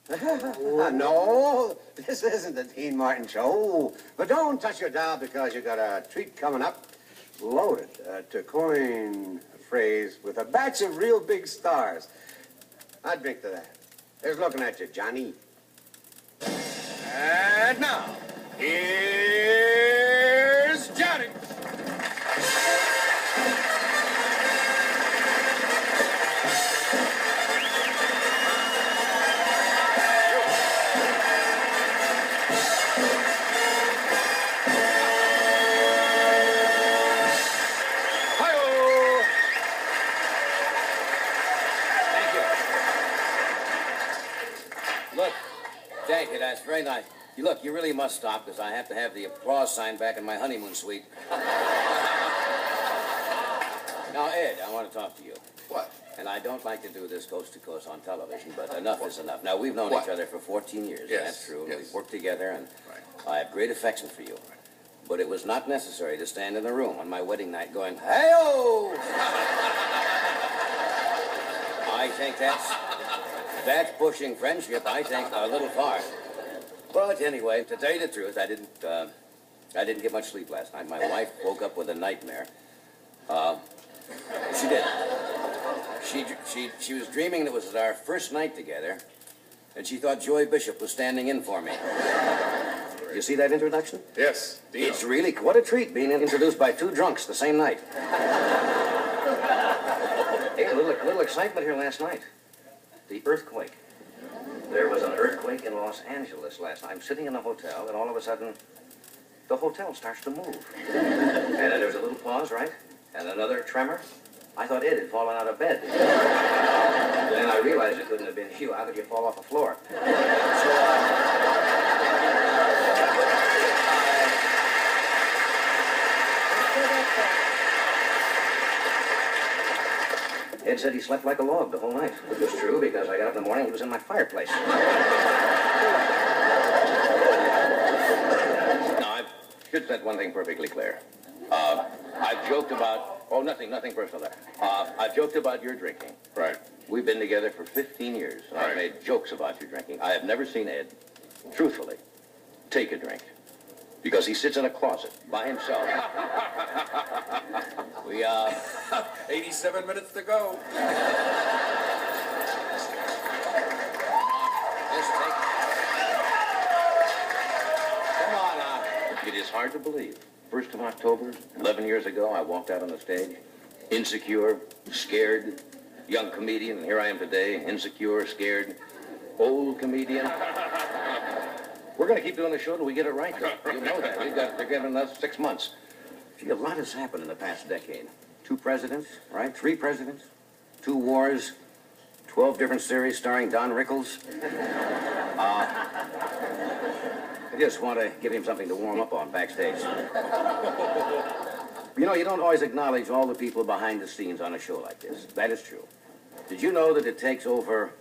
No, this isn't the Dean Martin show. But don't touch your dial because you got a treat coming up. Loaded, to coin a phrase, with a batch of real big stars. I'd drink to that. Here's looking at you, Johnny. And now, here's Johnny. Thank you, that's very nice. Look, you really must stop because I have to have the applause sign back in my honeymoon suite. Now, Ed, I want to talk to you. What? And I don't like to do this coast to coast on television, but enough is enough. Now, we've known each other for 14 years. Yes. That's true. Yes. We've worked together, and Right. I have great affection for you. But it was not necessary to stand in the room on my wedding night going, hey-oh! I think that's pushing friendship, I think, a little far. But anyway, to tell you the truth, I didn't get much sleep last night. My wife woke up with a nightmare. She did. She was dreaming that it was our first night together, and she thought Joey Bishop was standing in for me. You see that introduction? Yes. Dino. It's really what a treat being introduced by two drunks the same night. Hey, a little excitement here last night. The earthquake. There was an earthquake in Los Angeles last night. I'm sitting in a hotel, and all of a sudden, the hotel starts to move. And then there was a little pause, right? And another tremor. I thought Ed had fallen out of bed. Then I realized it couldn't have been you. How could you fall off the floor? Ed said he slept like a log the whole night, which was true because I got up in the morning, he was in my fireplace. Now, I should set one thing perfectly clear. I've joked about, nothing personal there. I've joked about your drinking. Right. We've been together for 15 years, and I've made jokes about your drinking. I have never seen Ed, truthfully, take a drink. Because he sits in a closet by himself. 87 minutes to go. Come on now. It is hard to believe. 1st of October, 11 years ago, I walked out on the stage, insecure, scared, young comedian, and here I am today, insecure, scared, old comedian. We're going to keep doing the show till we get it right, though. You know that. They're giving us 6 months. Gee, a lot has happened in the past decade. 2 presidents, right? 3 presidents, 2 wars, 12 different series starring Don Rickles. I just want to give him something to warm up on backstage. You know, you don't always acknowledge all the people behind the scenes on a show like this. That is true. Did you know that it takes over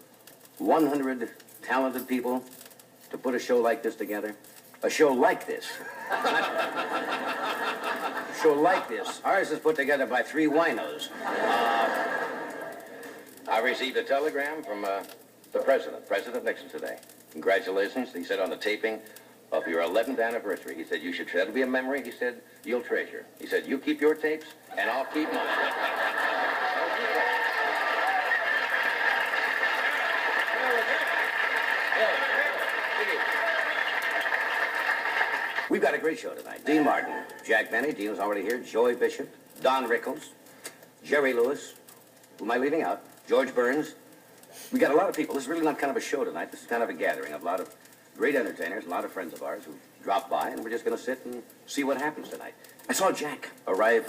100 talented people to put a show like this together? A show like this. A show like this. Ours is put together by 3 winos. I received a telegram from the president, President Nixon, today. Congratulations, he said, on the taping of your 11th anniversary. He said, that'll be a memory, he said, you'll treasure. He said, you keep your tapes, and I'll keep mine. We've got a great show tonight. Dean Martin, Jack Benny, Dean was already here, Joey Bishop, Don Rickles, Jerry Lewis, who am I leaving out? George Burns. We got a lot of people. This is really not kind of a show tonight. This is kind of a gathering of a lot of great entertainers, a lot of friends of ours who dropped by, and we're just going to sit and see what happens tonight. I saw Jack arrive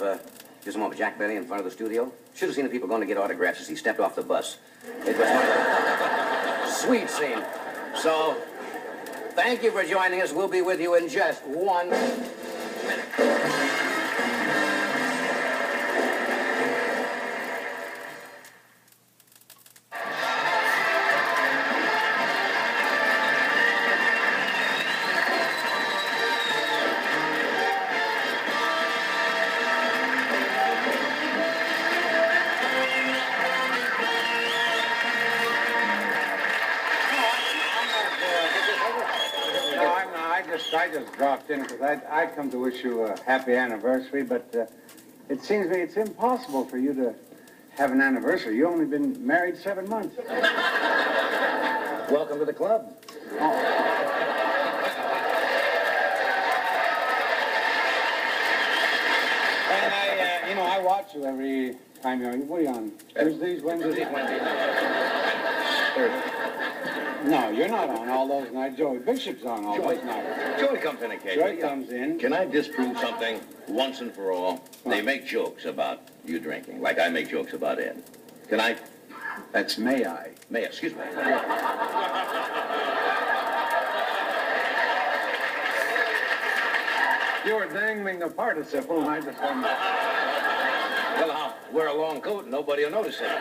just a moment, Jack Benny in front of the studio. Should have seen the people going to get autographs as he stepped off the bus. It was a sweet scene. So, thank you for joining us. We'll be with you in just 1 minute. I just dropped in because I'd come to wish you a happy anniversary, but it seems to me it's impossible for you to have an anniversary. You've only been married 7 months. Welcome to the club. And I watch you every time you're, what are you on? Tuesdays, Wednesdays? Thursday. No, you're not on all those nights. Joey Bishop's on all those nights. Joey comes in occasionally. Joey comes in. Can I disprove something once and for all? They make jokes about you drinking, like I make jokes about Ed. Can I? That's may I. May, excuse me. You were dangling the participle, and I just wanted to... Well, I'll wear a long coat and nobody will notice it.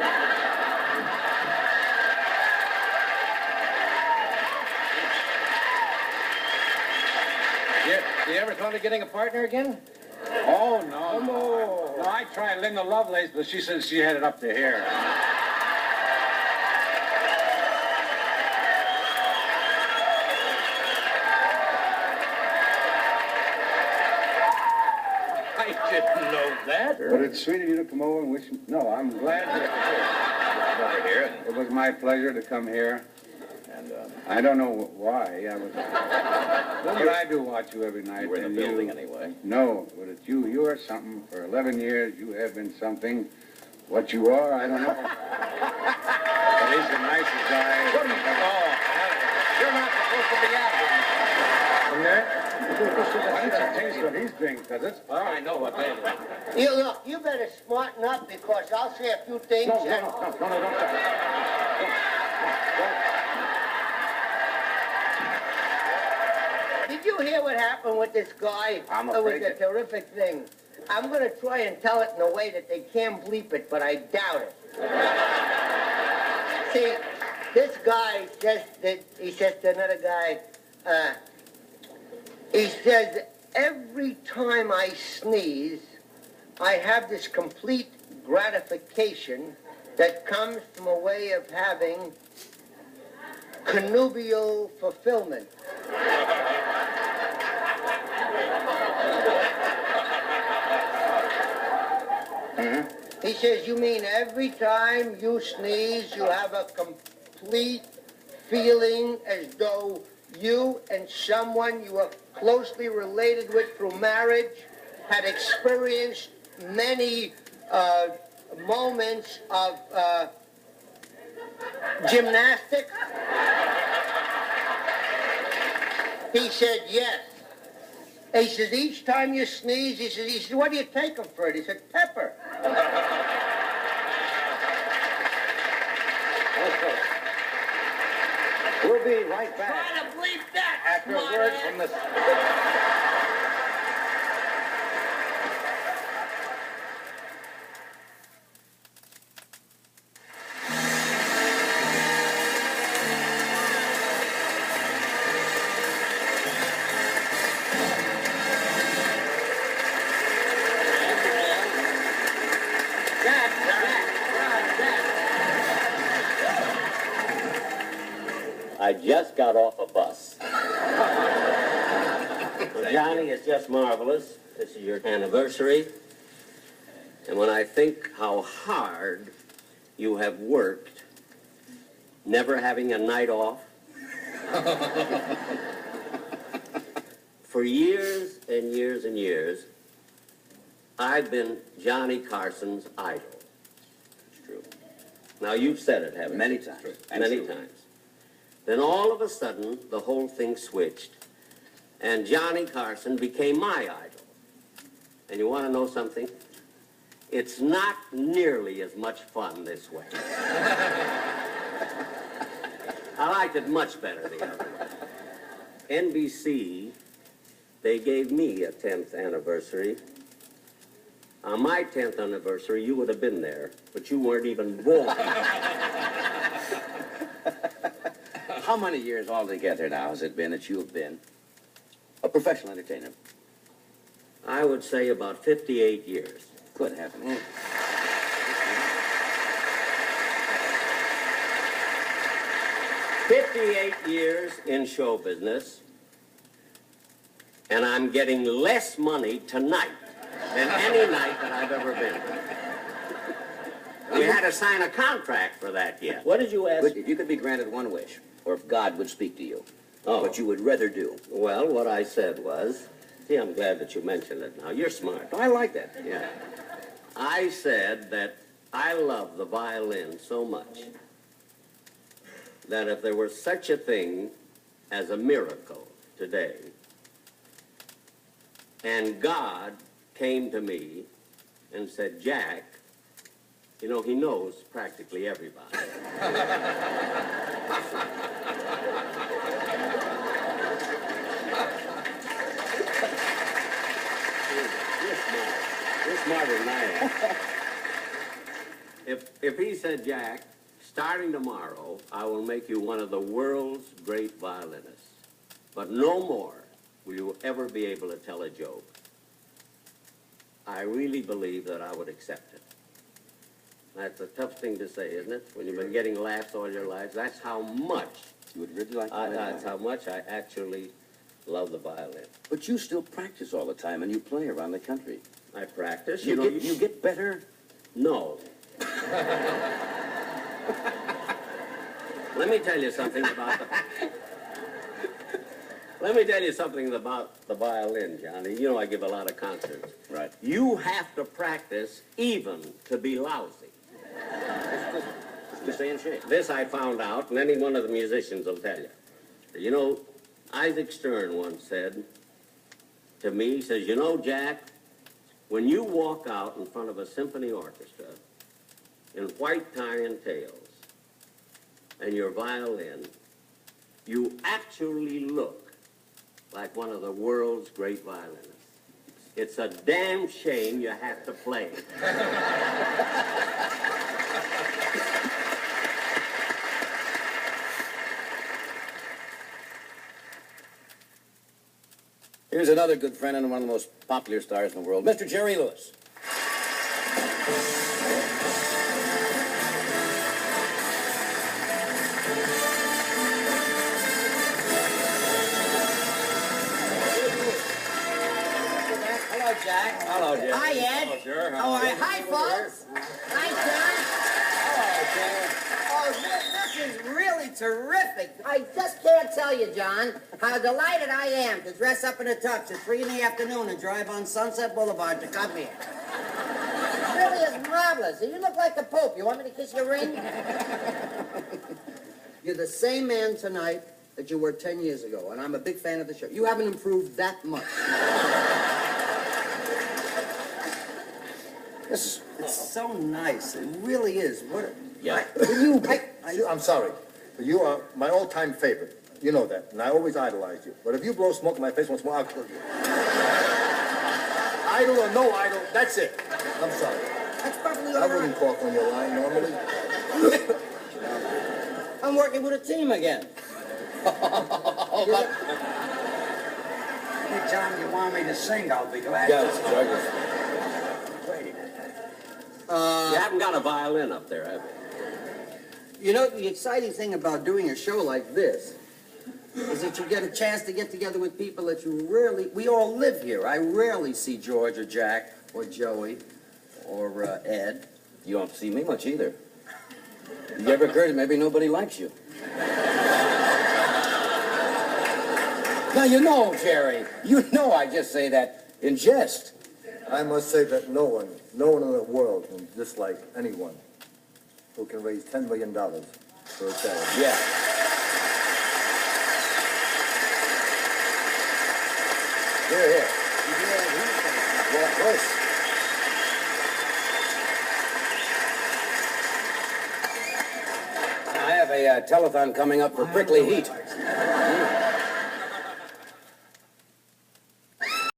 You ever thought of getting a partner again? Oh, no. No, I tried Linda Lovelace, but she said she had it up to here. I didn't know that. But it's sweet of you to come over and wish... No, I'm glad you're Over here. here. It was my pleasure to come here. And I don't know why. But I do watch you every night. you were in the and building anyway. No, but it's you. You are something. For 11 years, you have been something. What you are, I don't know. But he's the nicest guy. You're not supposed to be out here. From there? Why don't you taste what he's drinking? Because it's... Oh, I know what that is. You look, you better smarten up because I'll say a few things. No, and- don't Did you hear what happened with this guy? I'm It was afraid a that- terrific thing. I'm going to try and tell it in a way that they can't bleep it, but I doubt it. See, this guy he says to another guy, he says, every time I sneeze, I have this complete gratification that comes from a way of having connubial fulfillment. He says, you mean every time you sneeze, you have a complete feeling as though you and someone you are closely related with through marriage had experienced many moments of gymnastics? He said, yes. He says, each time you sneeze, he says, what do you take them for? He said, pepper. We'll be right back Try to bleep that, after a word from the... I just got off a bus. Well, Johnny, it's just marvelous. This is your anniversary. And when I think how hard you have worked, never having a night off, for years and years and years, I've been Johnny Carson's idol. It's true. Now, you've said it, haven't you? Many times. Many Absolutely. times. Then all of a sudden, the whole thing switched, and Johnny Carson became my idol. And you want to know something? It's not nearly as much fun this way. I liked it much better the other way. NBC, they gave me a 10th anniversary. On my 10th anniversary, you would have been there, but you weren't even born. How many years altogether now has it been that you have been a professional entertainer? I would say about 58 years. Good heavens. 58 years in show business. And I'm getting less money tonight than any night that I've ever been. We had to sign a contract for that yet. What did you ask? But if you could be granted one wish, or if God would speak to you, what you would rather do. Well, what I said was, see, I'm glad that you mentioned it now. You're smart. I like that. Yeah. I said that I love the violin so much that if there were such a thing as a miracle today, and God came to me and said, Jack, you know, he knows practically everybody. You're smarter than I am. If he said, Jack, starting tomorrow, I will make you one of the world's great violinists, but no more will you ever be able to tell a joke, I really believe that I would accept it. That's a tough thing to say, isn't it? When you've been getting laughs all your lives, that's how much, You would really like to that's how much I actually love the violin. But you still practice all the time, and you play around the country. I practice. You get better? No. Let me tell you something about the violin, Johnny. You know I give a lot of concerts. Right. You have to practice even to be lousy. To stay in shape. This I found out, and any one of the musicians will tell you. You know, Isaac Stern once said to me, he says, you know, Jack, when you walk out in front of a symphony orchestra in white tie and tails and your violin, you actually look like one of the world's great violinists. It's a damn shame you have to play. Here's another good friend and one of the most popular stars in the world, Mr. Jerry Lewis. Hello, Jack. Hello, Jerry. Hi, Ed. Hello, Jerry. How are you? Hi, folks. Hi, John. Oh, this is really terrific. I just can't tell you, John, how delighted I am to dress up in a tux at 3 in the afternoon and drive on Sunset Boulevard to come here. It really is marvelous. You look like the Pope. You want me to kiss your ring? You're the same man tonight that you were 10 years ago, and I'm a big fan of the show. You haven't improved that much. It's so nice. It really is. What? Yeah. I'm sorry, but you are my all-time favorite. You know that, and I always idolized you. But if you blow smoke in my face once more, I'll kill you. Idol or no idol, that's it. I'm sorry. That's probably I all wouldn't right. talk on your line normally. I'm working with a team again. Anytime you want me to sing, I'll be glad Yes, Douglas. You haven't got a violin up there, have you? You know, the exciting thing about doing a show like this is that you get a chance to get together with people that you rarely... We all live here. I rarely see George or Jack or Joey or Ed. You don't see me much either. You ever occurred that maybe nobody likes you? Now, you know, Jerry, you know I just say that in jest. I must say that no one in the world can dislike anyone who can raise $10 million for a charity. Yeah. Here. Well, of course. I have a telethon coming up for Prickly Heat.